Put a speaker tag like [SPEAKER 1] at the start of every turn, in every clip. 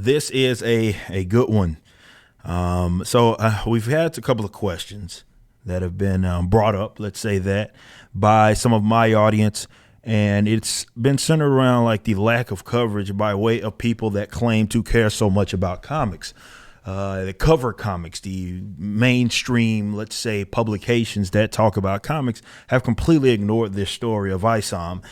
[SPEAKER 1] This is a good one. So we've had a couple of questions that have been brought up, let's say that, by some of my audience. And it's been centered around like the lack of coverage by way of people that claim to care so much about comics. The cover comics, the mainstream, let's say, publications that talk about comics have completely ignored this story of ISOM,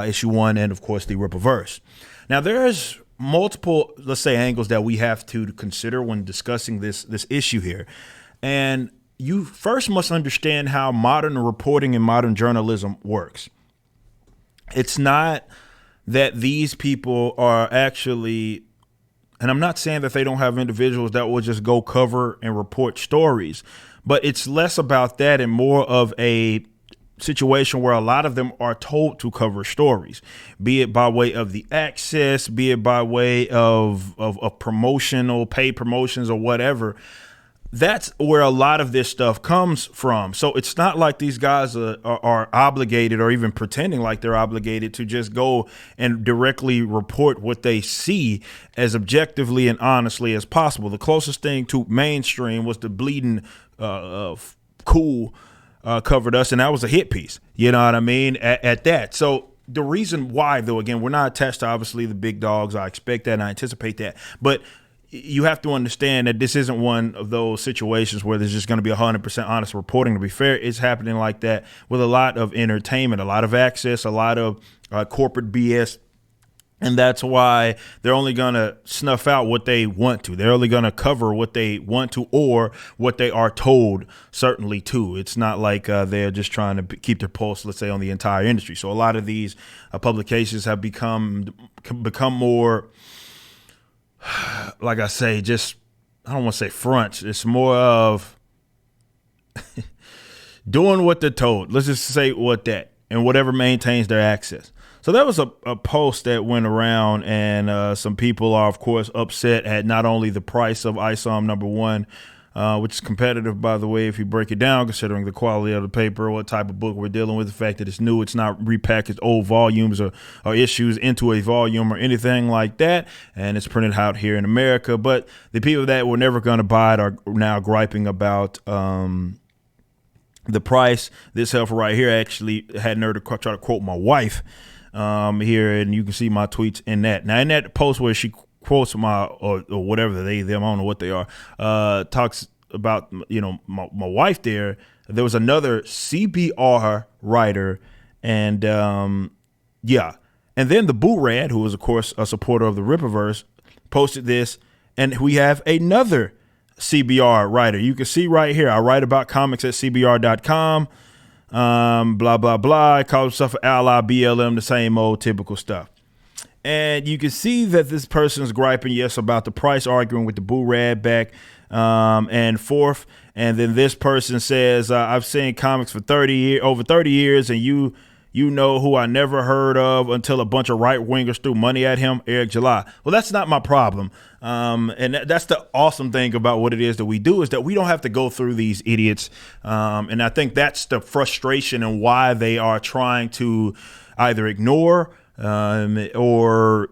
[SPEAKER 1] issue 1, and of course the Rippaverse. Now there's multiple, let's say, angles that we have to consider when discussing this issue here. And you first must understand how modern reporting and modern journalism works. It's not that these people are actually, and I'm not saying that they don't have individuals that will just go cover and report stories, but it's less about that and more of a situation where a lot of them are told to cover stories, be it by way of the access, be it by way of promotional, paid promotions or whatever. That's where a lot of this stuff comes from. So it's not like these guys are obligated or even pretending like they're obligated to just go and directly report what they see as objectively and honestly as possible. The closest thing to mainstream was the Bleeding Cool covered us, and that was a hit piece. You know what I mean? At that. So the reason why, though, again, we're not attached to obviously the big dogs. I expect that and I anticipate that. But you have to understand that this isn't one of those situations where there's just going to be 100% honest reporting. To be fair, it's happening like that with a lot of entertainment, a lot of access, a lot of corporate BS. And that's why they're only going to snuff out what they want to. They're only going to cover what they want to or what they are told, certainly, to. It's not like they're just trying to keep their pulse, let's say, on the entire industry. So a lot of these publications have become more, like I say, just, I don't want to say fronts. It's more of doing what they're told. Let's just say what that, and whatever maintains their access. So that was a post that went around, and some people are, of course, upset at not only the price of ISOM #1, which is competitive, by the way, if you break it down, considering the quality of the paper, what type of book we're dealing with, the fact that it's new, it's not repackaged old volumes or issues into a volume or anything like that, and it's printed out here in America. But the people that were never going to buy it are now griping about the price. This helper right here actually had nerve to try to quote my wife here, and you can see my tweets in that. Now, in that post where she quotes my or whatever them, I don't know what they are, talks about, you know, my wife there was another CBR writer, and yeah. And then the Boo Rad, who was, of course, a supporter of the Rippaverse, posted this, and we have another CBR writer. You can see right here, I write about comics at CBR.com. Blah, blah, blah. I call himself an ally, BLM, the same old typical stuff. And you can see that this person's griping, yes, about the price, arguing with the Boo Rad back and forth. And then this person says, I've seen comics for over 30 years, and you know who I never heard of until a bunch of right-wingers threw money at him, Eric July. Well, that's not my problem. And that's the awesome thing about what it is that we do, is that we don't have to go through these idiots. And I think that's the frustration and why they are trying to either ignore or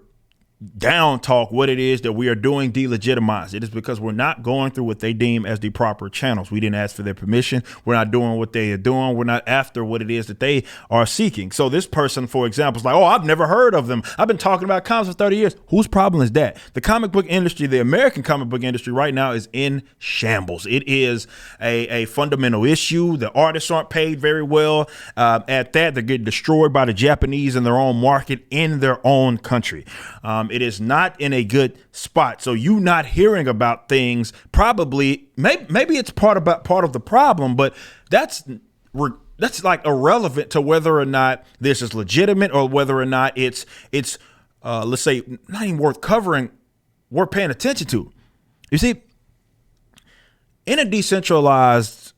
[SPEAKER 1] down talk what it is that we are doing, delegitimize it. Is because we're not going through what they deem as the proper channels. We didn't ask for their permission. We're not doing what they are doing. We're not after what it is that they are seeking. So this person, for example, is like, oh, I've never heard of them. I've been talking about comics for 30 years. Whose problem is that? The comic book industry, the American comic book industry right now is in shambles. It is a fundamental issue. The artists aren't paid very well. At that, they're getting destroyed by the Japanese in their own market in their own country. It is not in a good spot. So you not hearing about things, probably, maybe it's part of the problem, but that's like irrelevant to whether or not this is legitimate or whether or not it's let's say not even worth covering, worth paying attention to. You see, in a decentralized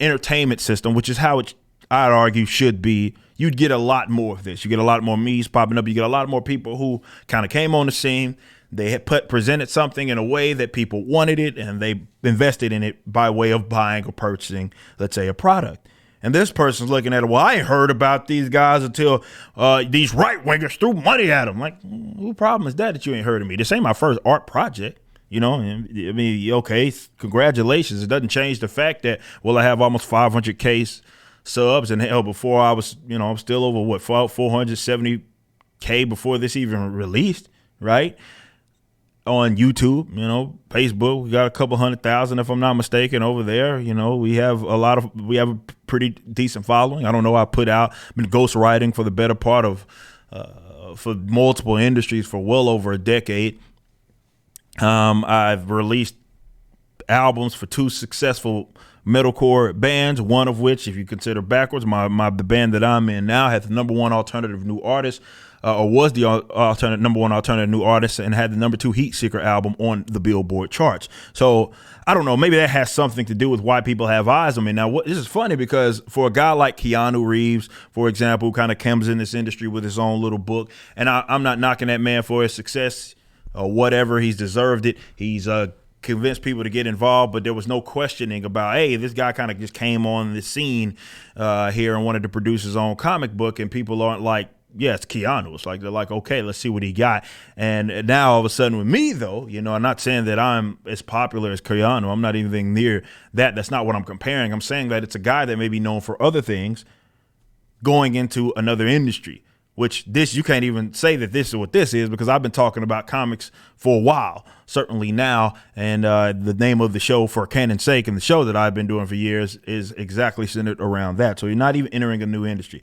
[SPEAKER 1] entertainment system, which is how it, I'd argue, should be, you'd get a lot more of this. You get a lot more memes popping up. You get a lot more people who kind of came on the scene. They had presented something in a way that people wanted it, and they invested in it by way of buying or purchasing, let's say, a product. And this person's looking at it, well, I ain't heard about these guys until these right-wingers threw money at them. Like, who problem is that you ain't heard of me? This ain't my first art project. You know, I mean, okay, congratulations. It doesn't change the fact that, well, I have almost 500K subs, and hell, before I was, you know, I'm still over, 470K before this even released, right? On YouTube, you know, Facebook, we got a couple 100,000 if I'm not mistaken over there. You know, we have a pretty decent following. I don't know. I've been ghostwriting for the better part of for multiple industries for well over a decade. I've released albums for 2 successful metalcore bands, one of which, if you consider Backwards, the band that I'm in now, had the #1 alternative new artist. Or was the #1 alternative new artist, and had the #2 Heat Seeker album on the Billboard charts. So I don't know, maybe that has something to do with why people have eyes on me. Now, this is funny because for a guy like Keanu Reeves, for example, who kind of comes in this industry with his own little book, and I'm not knocking that man for his success or whatever, he's deserved it. He's convinced people to get involved, but there was no questioning about, hey, this guy kind of just came on the scene here and wanted to produce his own comic book, and people aren't like, yeah, it's Keanu. It's like, they're like, okay, let's see what he got. And now all of a sudden with me, though, you know, I'm not saying that I'm as popular as Keanu. I'm not even near that. That's not what I'm comparing. I'm saying that it's a guy that may be known for other things going into another industry, which this, you can't even say that this is what this is, because I've been talking about comics for a while, certainly now. And the name of the show, For Canon's Sake, and the show that I've been doing for years is exactly centered around that. So you're not even entering a new industry.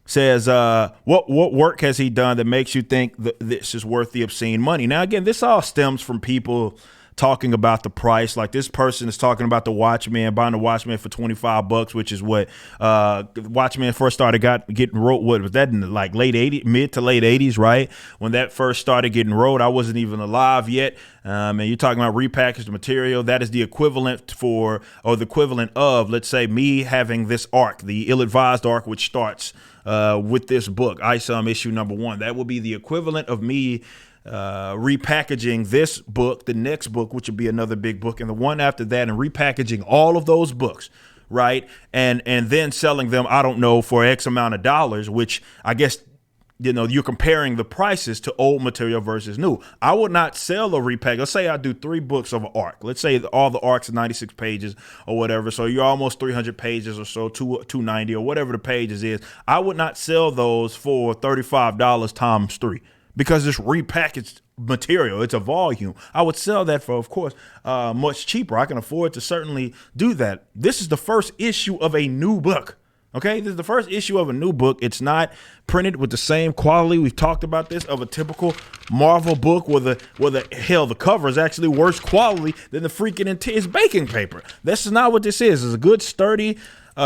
[SPEAKER 1] Says, what work has he done that makes you think that this is worth the obscene money? Now, again, this all stems from people talking about the price. Like, this person is talking about the Watchmen, buying the Watchmen for $25, which is what Watchmen first started getting wrote. What was that, in the like mid to late 80s, right? When that first started getting wrote, I wasn't even alive yet. And you're talking about repackaged material. That is the equivalent of, let's say, me having this arc, the ill-advised arc, which starts with this book, ISOM issue #1. That will be the equivalent of me repackaging this book, the next book, which would be another big book, and the one after that, and repackaging all of those books, right? And then selling them, I don't know, for X amount of dollars, which I guess, you know, you're comparing the prices to old material versus new. I would not sell a repack. Let's say I do 3 books of an arc. Let's say all the arcs are 96 pages or whatever. So you're almost 300 pages or so, 290 or whatever the pages is. I would not sell those for $35 times 3 because it's repackaged material. It's a volume. I would sell that for, of course, much cheaper. I can afford to certainly do that. This is the first issue of a new book. Okay, this is the first issue of a new book. It's not printed with the same quality, we've talked about this, of a typical Marvel book where the cover is actually worse quality than the freaking it's baking paper. This is not what this is. It's a good, sturdy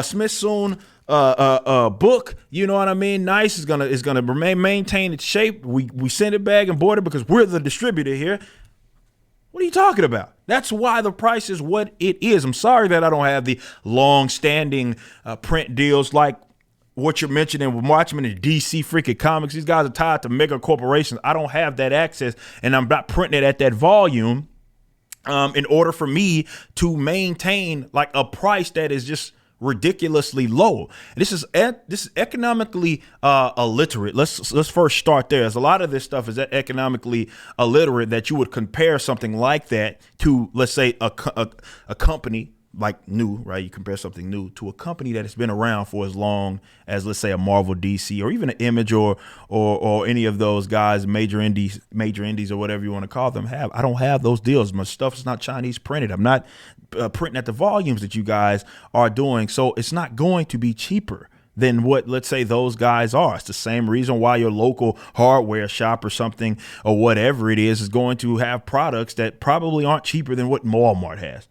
[SPEAKER 1] Smithsonian book. You know what I mean? Nice. It's gonna maintain its shape. We send it back and board it because we're the distributor here. What are you talking about? That's why the price is what it is. I'm sorry that I don't have the long-standing print deals like what you're mentioning with Watchmen and DC freaking Comics. These guys are tied to mega corporations. I don't have that access, and I'm not printing it at that volume in order for me to maintain like a price that is just ridiculously low. This is economically illiterate. Let's first start there. As a lot of this stuff is economically illiterate, that you would compare something like that to, let's say, a company like new, right? You compare something new to a company that has been around for as long as, let's say, a Marvel, DC, or even an Image or any of those guys, major indies or whatever you want to call them have. I don't have those deals. My stuff is not Chinese printed. I'm not printing at the volumes that you guys are doing. So it's not going to be cheaper than what, let's say, those guys are. It's the same reason why your local hardware shop or something or whatever it is going to have products that probably aren't cheaper than what Walmart has.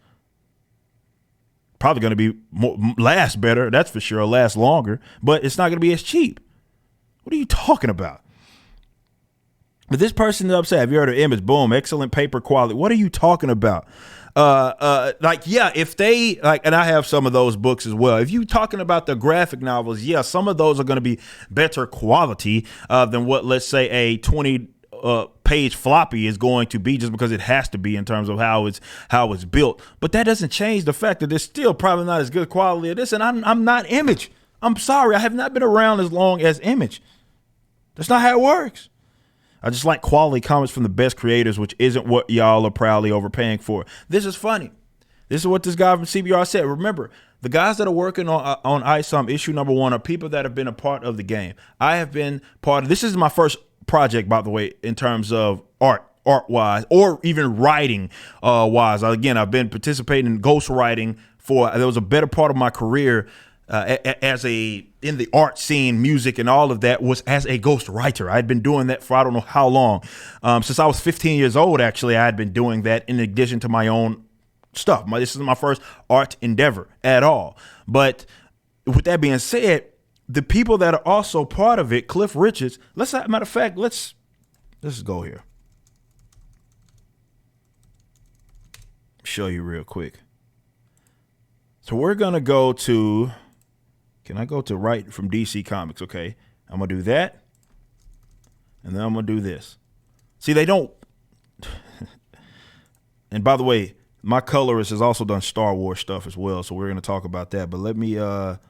[SPEAKER 1] Probably going to be last better, that's for sure, last longer, but it's not going to be as cheap. What are you talking about? But this person is upset. Have you heard of Image? Boom, excellent paper quality. What are you talking about? If they and I have some of those books as well. If you're talking about the graphic novels, yeah, some of those are going to be better quality than what, let's say, a 20 page floppy is going to be, just because it has to be in terms of how it's built. But that doesn't change the fact that it's still probably not as good quality as this. And I'm not Image. I'm sorry, I have not been around as long as Image. That's not how it works. I just like quality comments from the best creators, which isn't what y'all are proudly overpaying for. This is funny. This is what this guy from CBR said. Remember, the guys that are working on ISOM issue number 1 are people that have been a part of the game. I have been part of, this is my first project, by the way, in terms of art-wise, or even writing wise. Again, I've been participating in ghostwriting there was a better part of my career in the art scene, music and all of that, was as a ghostwriter. I had been doing that for I don't know how long. Since I was 15 years old, actually, I had been doing that in addition to my own stuff. This is my first art endeavor at all. But with that being said, the people that are also part of it, Cliff Richards, matter of fact, let's go here. Show you real quick. So we're going to go to, can I go to right from DC Comics? Okay. I'm going to do that. And then I'm going to do this. See, they don't. And by the way, my colorist has also done Star Wars stuff as well. So we're going to talk about that. But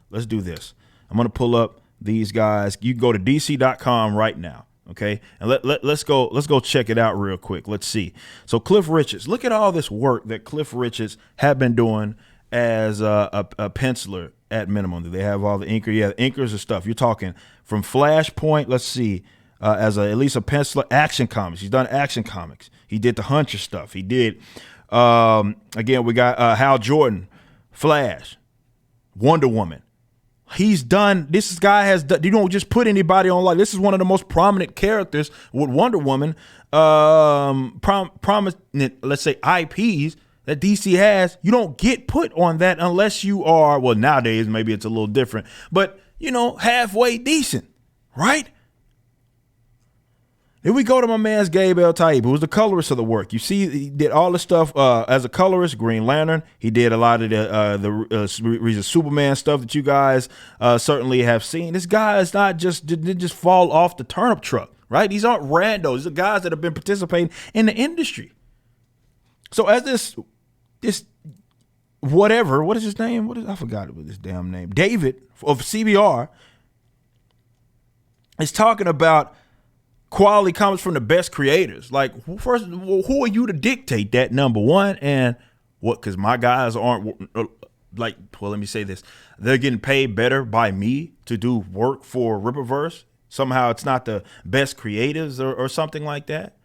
[SPEAKER 1] let's do this. I'm going to pull up these guys. You can go to DC.com right now. Okay. And let's go check it out real quick. Let's see. So Cliff Richards, look at all this work that Cliff Richards have been doing as a penciler at minimum. They have all the inker. Yeah, the inkers and stuff. You're talking from Flashpoint. Let's see. At least a penciler, Action Comics. He's done Action Comics. He did the Hunter stuff. He did. Again, we got Hal Jordan, Flash, Wonder Woman. He's done. This guy has done. You don't just put anybody on. Like, this is one of the most prominent characters with Wonder Woman. Prominent, let's say, IPs that DC has. You don't get put on that unless you are, well, nowadays maybe it's a little different, but halfway decent, right? Then we go to my man's Gabe El Taib, who was the colorist of the work. You see, he did all the stuff as a colorist, Green Lantern. He did a lot of the Superman stuff that you guys certainly have seen. This guy is not didn't just fall off the turnip truck, right? These aren't randos. These are guys that have been participating in the industry. So as this whatever, what is his name? I forgot his damn name. David of CBR is talking about quality comes from the best creators. Like, first, who are you to dictate that, number one? And what, because my guys aren't like, well, let me say this. They're getting paid better by me to do work for Rippaverse. Somehow it's not the best creatives or something like that.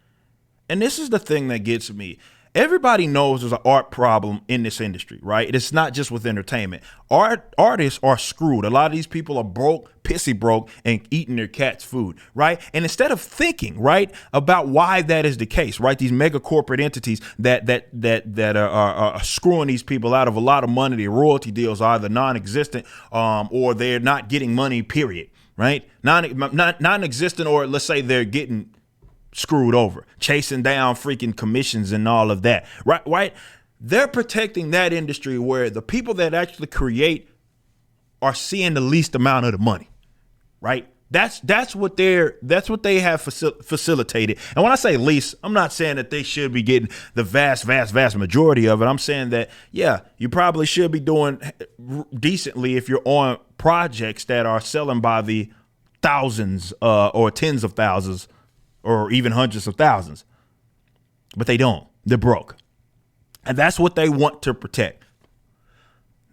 [SPEAKER 1] And this is the thing that gets me. Everybody knows there's an art problem in this industry, right? It's not just with entertainment. Artists are screwed. A lot of these people are broke, pissy broke, and eating their cat's food, right? And instead of thinking, right, about why that is the case, right? These mega corporate entities that are screwing these people out of a lot of money. Their royalty deals are either non-existent or they're not getting money, period, right? Non-existent, or let's say they're getting screwed over, chasing down freaking commissions and all of that, right? They're protecting that industry where the people that actually create are seeing the least amount of the money, right? That's what they have facilitated. And when I say least, I'm not saying that they should be getting the vast majority of it. I'm saying that, yeah, you probably should be doing decently if you're on projects that are selling by the thousands or tens of thousands or even hundreds of thousands, but they don't. They're broke. And that's what they want to protect.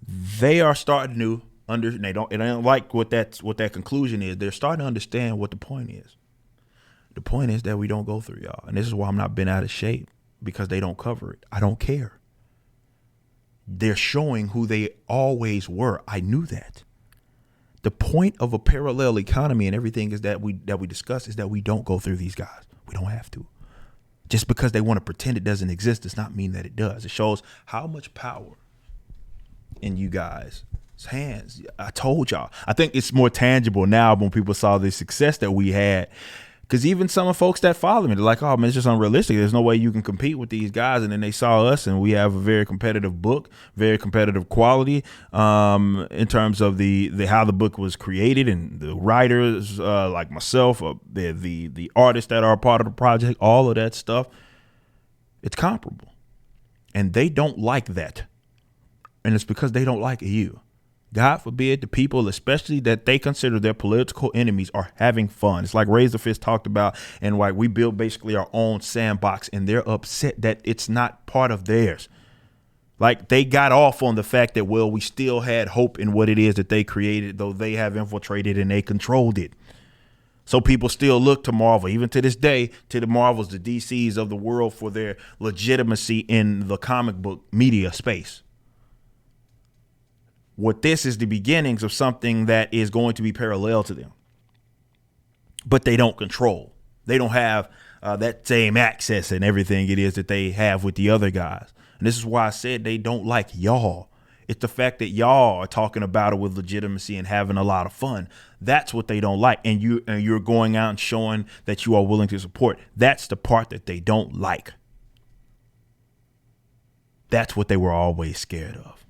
[SPEAKER 1] They are starting to they don't like what that conclusion is. They're starting to understand what the point is. The point is that we don't go through y'all. And this is why I'm not been out of shape, because they don't cover it. I don't care. They're showing who they always were. I knew that. The point of a parallel economy and everything is that we discuss is that we don't go through these guys. We don't have to. Just because they want to pretend it doesn't exist does not mean that it does. It shows how much power in you guys' hands. I told y'all. I think it's more tangible now when people saw the success that we had. Because even some of folks that follow me, they're like, oh man, it's just unrealistic. There's no way you can compete with these guys. And then they saw us, and we have a very competitive book, very competitive quality in terms of the how the book was created, and the writers like myself, the artists that are a part of the project, all of that stuff. It's comparable. And they don't like that. And it's because they don't like you. God forbid the people, especially that they consider their political enemies, are having fun. It's like Razorfist talked about, and like we build basically our own sandbox, and they're upset that it's not part of theirs. Like they got off on the fact that, well, we still had hope in what it is that they created, though they have infiltrated and they controlled it. So people still look to Marvel, even to this day, to the Marvels, the DCs of the world, for their legitimacy in the comic book media space. What this is the beginnings of something that is going to be parallel to them. But they don't control. They don't have that same access and everything it is that they have with the other guys. And this is why I said they don't like y'all. It's the fact that y'all are talking about it with legitimacy and having a lot of fun. That's what they don't like. And you're going out and showing that you are willing to support. That's the part that they don't like. That's what they were always scared of.